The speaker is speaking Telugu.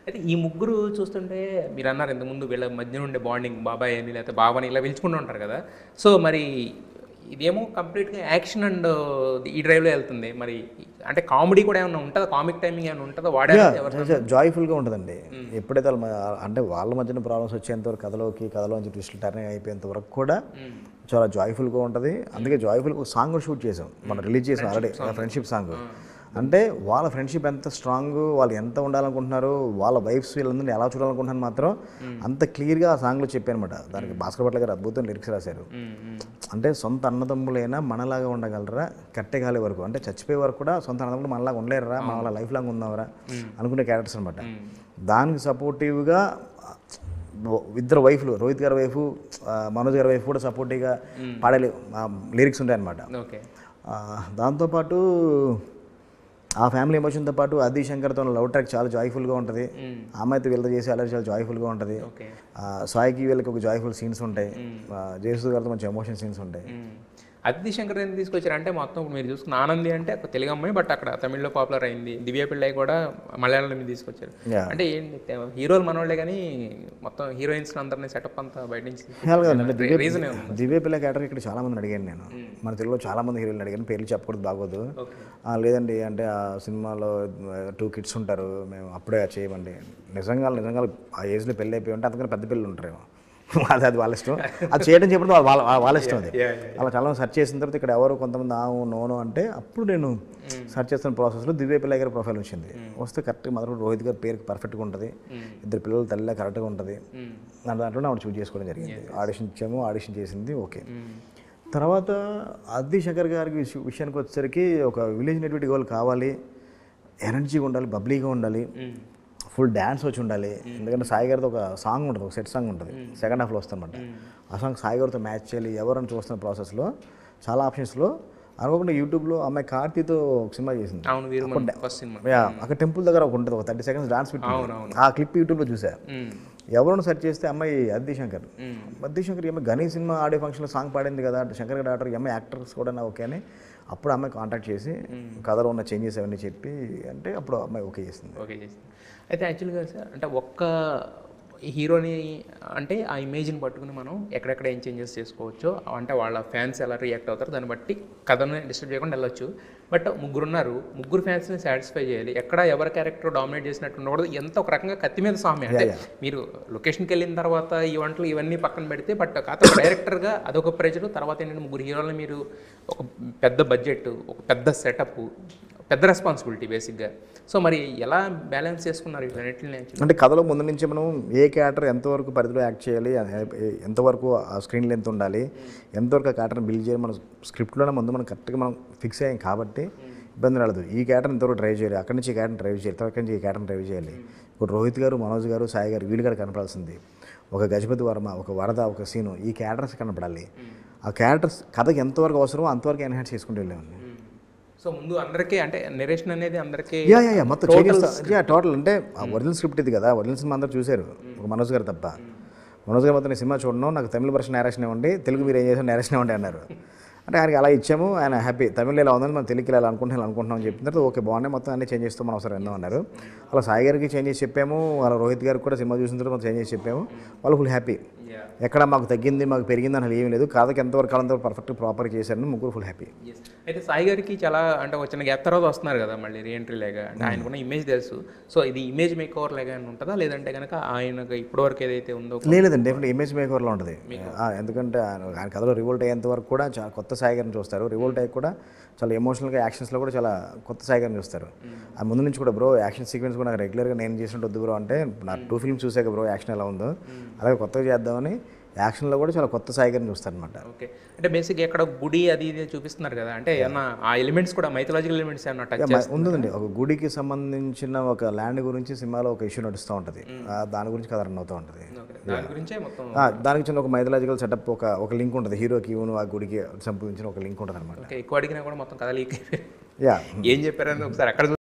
అయితే ఈ ముగ్గురు చూస్తుంటే మీరన్నారు ఇంతకుముందు వీళ్ళ మధ్య ఉండే బాండింగ్ బాబాయ్ అని లేకపోతే బాబాని ఇలా పిలుచుకుంటూ ఉంటారు కదా! సో, మరి ఇదేమో కంప్లీట్‌గా యాక్షన్ అండ్ ఈ డ్రైవ్‌లో ఎళ్తుంది. మరి అంటే కామెడీ కూడా ఏమన్నా ఉంటదా? కామిక్ టైమింగ్ ఏమన్నా ఉంటదా? వాడారా ఎవరినన్నా? జాయ్ఫుల్గా ఉంటుందండి. ఎప్పుడైతే అంటే వాళ్ళ మధ్యన ప్రాబ్లమ్స్ వచ్చేంత వరకు కథలోంచి ట్విస్టులు టర్నింగ్ అయిపోయేంత వరకు కూడా చాలా జాయ్ఫుల్గా ఉంటుంది. అందుకే జాయ్ఫుల్గా ఒక సాంగ్ కూడా షూట్ చేసాం, మనం రిలీజ్ చేసాం ఆల్రెడీ, ఫ్రెండ్షిప్ సాంగ్. అంటే వాళ్ళ ఫ్రెండ్షిప్ ఎంత స్ట్రాంగ్, వాళ్ళు ఎంత ఉండాలనుకుంటున్నారు, వాళ్ళ వైఫ్స్ వీళ్ళందరినీ ఎలా చూడాలనుకుంటున్నారు మాత్రం అంత క్లియర్గా ఆ సాంగ్లో చెప్పానమాట. దానికి భాస్కర్ భట్ల గారు అద్భుతం లిరిక్స్ రాశారు. అంటే సొంత అన్నదమ్ములైనా మనలాగా ఉండగలరా కట్టెగాలి వరకు, అంటే చచ్చిపోయే వరకు కూడా సొంత అన్నదమ్ములు మనలాగా ఉండలేరా, మన వాళ్ళ లైఫ్ లాగా ఉందామరా అనుకునే క్యారెక్టర్స్ అనమాట. దానికి సపోర్టివ్గా ఇద్దరు వైఫ్లు, రోహిత్ గారి వైఫ్, మనోజ్ గారి వైఫ్ కూడా సపోర్టివ్గా పాడే లిరిక్స్ ఉంటాయన్నమాట. దాంతోపాటు ఆ ఫ్యామిలీ ఎమోషన్తో పాటు ఆది శంకర్తో లవ్ ట్రాక్ చాలా జాయ్ఫుల్గా ఉంటుంది. అమ్మాయితో వీళ్ళతో చేసి అలా చాలా జాయ్ఫుల్గా ఉంటుంది. సాయికి వీళ్ళకి ఒక జాయ్ఫుల్ సీన్స్ ఉంటాయి, జయసూద్ గారితో మంచి ఎమోషన్ సీన్స్ ఉంటాయి. అదితి శంకర్ ఎందుకు తీసుకొచ్చారు అంటే మొత్తం ఇప్పుడు మీరు చూసుకున్న ఆనంది అంటే ఒక తెలుగు అమ్మాయి, బట్ అక్కడ తమిళ్లో పాపులర్ అయింది. దివ్య పిళ్ళై కూడా మలయాళంలో మీరు తీసుకొచ్చారు. అంటే ఏంటి హీరోలు మనోళ్ళే కానీ మొత్తం హీరోయిన్స్ అందరినీ సెటప్ అంతా బయట నుంచి రీజన్ దివ్య పిల్ల క్యారెక్టర్ ఇక్కడ చాలా మందిని అడిగాను నేను. మన తెలుగులో చాలా మంది హీరోయిన్లు అడిగాను, పేర్లు చెప్పకూడదు బాగోదు. లేదండి అంటే ఆ సినిమాలో 2 kids ఉంటారు, మేము అప్పుడే చేయమండి. నిజంగా ఆ ఏజ్లో పెళ్ళి అయిపోయి ఉంటే అంతకన్నా పెద్ద పిల్లలు ఉంటారేమో, అది వాళ్ళ ఇష్టం. అది చేయడం చెప్పడం వాళ్ళ ఇష్టం. అది అలా చాలా సెర్చ్ చేసిన తర్వాత ఇక్కడ ఎవరు కొంతమంది నోను అంటే అప్పుడు నేను సెర్చ్ చేస్తున్న ప్రాసెస్లో దివ్య పిల్లయ్య గారి ప్రొఫైల్ వచ్చింది. వస్తే కరెక్ట్గా మొదలు రోహిత్ గారి పేరు పర్ఫెక్ట్గా ఉంటుంది, ఇద్దరు పిల్లల తల్లిలా కరెక్ట్గా ఉంటుంది. దాంట్లో ఆవిడ చూస్ చేసుకోవడం జరిగింది. ఆడిషన్ ఇచ్చాము, ఆడిషన్ చేసింది, ఓకే. తర్వాత ఆది శంకర్ గారికి విషయానికి వచ్చేసరికి ఒక విలేజ్ నెటివిటీ గోల్ కావాలి, ఎనర్జీగా ఉండాలి, బబ్లీగా ఉండాలి, ఫుల్ డ్యాన్స్ వచ్చి ఉండాలి. ఎందుకంటే సాయి గారితో ఒక సాంగ్ ఉంటుంది, ఒక సెట్ సాంగ్ ఉంటుంది, సెకండ్ హాఫ్లో వస్తుందన్నమాట. ఆ సాంగ్ సాయి గారితో మ్యాచ్ చేయాలి. ఎవరని చూస్తున్న ప్రాసెస్లో చాలా ఆప్షన్స్లో అనుకోకుండా యూట్యూబ్లో అమ్మాయి కార్తీతో ఒక సినిమా చేసింది. అక్కడ టెంపుల్ దగ్గర ఒక ఉంటుంది, ఒక 30 seconds డాన్స్ పెట్టి ఆ క్లిప్ యూట్యూబ్లో చూసా. ఎవరైనా సెర్చ్ చేస్తే అమ్మాయి ఆది శంకర్. ఏమో గనీ సినిమా ఆడియో ఫంక్షన్లో సాంగ్ పాడింది కదా, శంకర్ గారి డాక్టర్, అమ్మాయి యాక్టర్స్ కూడా ఓకే అని అప్పుడు అమ్మాయి కాంటాక్ట్ చేసి కథలో ఉన్న చేంజెస్ అవన్నీ చెప్పి అంటే అప్పుడు అమ్మాయి ఓకే చేసింది. అయితే యాక్చువల్గా సార్ అంటే ఒక్క హీరోని అంటే ఆ ఇమేజ్ని పట్టుకుని మనం ఎక్కడెక్కడ ఏం చేంజెస్ చేసుకోవచ్చో, అంటే వాళ్ళ ఫ్యాన్స్ ఎలా రియాక్ట్ అవుతారో దాన్ని బట్టి కథను డిస్టర్బ్ చేయకుండా వెళ్ళొచ్చు. బట్ ముగ్గురు ఫ్యాన్స్ని సాటిస్ఫై చేయాలి. ఎక్కడ ఎవరి క్యారెక్టర్ డామినేట్ చేసినట్టు ఉండకూడదు. ఎంత ఒక రకంగా కత్తి మీద సామె. అంటే మీరు లొకేషన్కి వెళ్ళిన తర్వాత ఈ వంటలు ఇవన్నీ పక్కన పెడితే, బట్ కథ డైరెక్టర్గా అదొక ప్రెజర్. తర్వాత ఏంటంటే ముగ్గురు హీరోలను మీరు ఒక పెద్ద బడ్జెట్, ఒక పెద్ద సెటప్, పెద్ద రెస్పాన్సిబిలిటీ బేసిక్గా. సో మరి ఎలా బ్యాలెన్స్ చేసుకున్నారు ఇవన్నిటిని? అంటే కథలో ముందు నుంచి మనం ఏ క్యారెక్టర్ ఎంతవరకు పరిధిలో యాక్ట్ చేయాలి, ఎంతవరకు ఆ స్క్రీన్ లెంత్ ఉండాలి, ఎంతవరకు ఆ క్యారెక్టర్ని బిల్డ్ చేయాలి, మన స్క్రిప్ట్లోనే ముందు మనం కరెక్ట్గా మనం ఫిక్స్ అయ్యాం కాబట్టి ఇబ్బంది రాలేదు. ఈ క్యారెక్టర్ ఎంతవరకు డ్రైవ్ చేయాలి, అక్కడి నుంచి ఈ క్యారెక్టర్ డ్రైవ్ చేయాలి, తర్వాత నుంచి ఈ క్యారెక్టర్ డ్రైవ్ చేయాలి. ఇప్పుడు రోహిత్ గారు, మనోజ్ గారు, సాయి గారు వీళ్ళు గారు కనపడాల్సింది, ఒక గజపతి వర్మ, ఒక వరద, ఒక సీను, ఈ క్యారెక్టర్స్ కనపడాలి. ఆ క్యారెక్టర్స్ కథకి ఎంతవరకు అవసరమో అంతవరకు ఎన్హాన్స్ చేసుకుంటూ వెళ్ళామండి. సో ముందు అందరికీ అంటే నెరేషన్ అనేది అందరికీ మొత్తం టోటల్ అంటే ఒరిజినల్ స్క్రిప్ట్ ఇది కదా, ఒరిజినల్ సినిమా అందరూ చూశారు, ఒక మనోజ్ గారు తప్ప. మనోజ్ గారు మొత్తం సినిమా చూడను, నాకు తమిళ వర్షన్ నేరేషన్ ఇవ్వండి, తెలుగు మీరు ఏం చేశారు నేరేషన్ ఇవ్వండి అన్నారు. అంటే ఆయనకి అలా ఇచ్చాము, ఆయన హ్యాపీ. తమిళ ఇలా ఉందని మనం తెలుగుకి ఇలా అనుకుంటున్నాం అని చెప్పిన తర్వాత ఓకే బాగున్నాయి, మొత్తం అన్నీ చేంజ్ చేస్తాం, మనం ఒకసారి విందాం అన్నారు. అలా సాయి గారికి చేంజ్ చేసి చెప్పాము, అలా రోహిత్ గారికి కూడా సినిమా చూసిన తర్వాత మనం చేంజ్ చేసి చెప్పాము. వాళ్ళు ఫుల్ హ్యాపీ. ఎక్కడ మాకు తగ్గింది, మాకు పెరిగింది అని ఏమీ లేదు, కథకి ఎంతవరకు కాలంతవరకు పర్ఫెక్ట్ ప్రాపర్గా చేశారని ముగ్గురు ఫుల్ హ్యాపీ. అయితే సాయి గారికి చాలా అంటే వచ్చిన గ్యాప్ తర్వాత వస్తున్నారు కదా మళ్ళీ రీఎంట్రీ లేగా, అంటే ఆయనకున్న ఇమేజ్ తెలుసు. సో ఇది ఇమేజ్ మేక్ ఓవర్ లేగా ఉంటుందా, లేదంటే కనుక ఆయనకు ఇప్పటివరకు ఏదైతే ఉందో? లేదండి, డెఫినెట్ ఇమేజ్ మేక్ ఓవర్లో ఉంటుంది. ఎందుకంటే ఆయన కథలో రివోల్ట్ అయ్యేంత వరకు కూడా చాలా కొత్త సాయి గారిని చూస్తారు. రివోల్ట్ అయ్యి కూడా చాలా ఎమోషనల్గా యాక్షన్స్లో కూడా చాలా కొత్త సాయి గారిని చూస్తారు. ఆ ముందు నుంచి కూడా బ్రో యాక్షన్ సీక్వెన్స్ కూడా నాకు రెగ్యులర్గా నేను చేసినట్టు వద్దు బ్రో అంటే, నా 2 films చూసాక బ్రో యాక్షన్ ఎలా ఉందో అలాగే కొత్తగా చేద్దామని యాక్షన్లో కూడా చాలా కొత్త సాయి గారిని చూస్తారనమాట. ఓకే, అంటే బేసిక్గా ఎక్కడ గుడి అది ఇది చూపిస్తున్నారు కదా, అంటే ఏమన్నా ఆ ఎలిమెంట్స్ కూడా మైథలాజికల్ ఎలిమెంట్స్ ఏమన్నా టచ్ చేస్తున్నారా? ఉందండి, ఒక గుడికి సంబంధించిన ఒక ల్యాండ్ గురించి సినిమాలో ఒక ఇష్యూ నడుస్తూ ఉంటుంది, దాని గురించి కథ రన్ అవుతూ ఉంటుంది. దానికి చిన్న ఒక మైథలాజికల్ సెటప్, ఒక లింక్ ఉంటుంది, హీరోకి ఆ గుడికి సంబంధించిన ఒక లింక్ ఉంటుంది అనమాట. ఎక్కువ అడిగినా కూడా మొత్తం కథ లీక్ అయిపోయి ఏం చెప్పారని ఒకసారి అక్కడ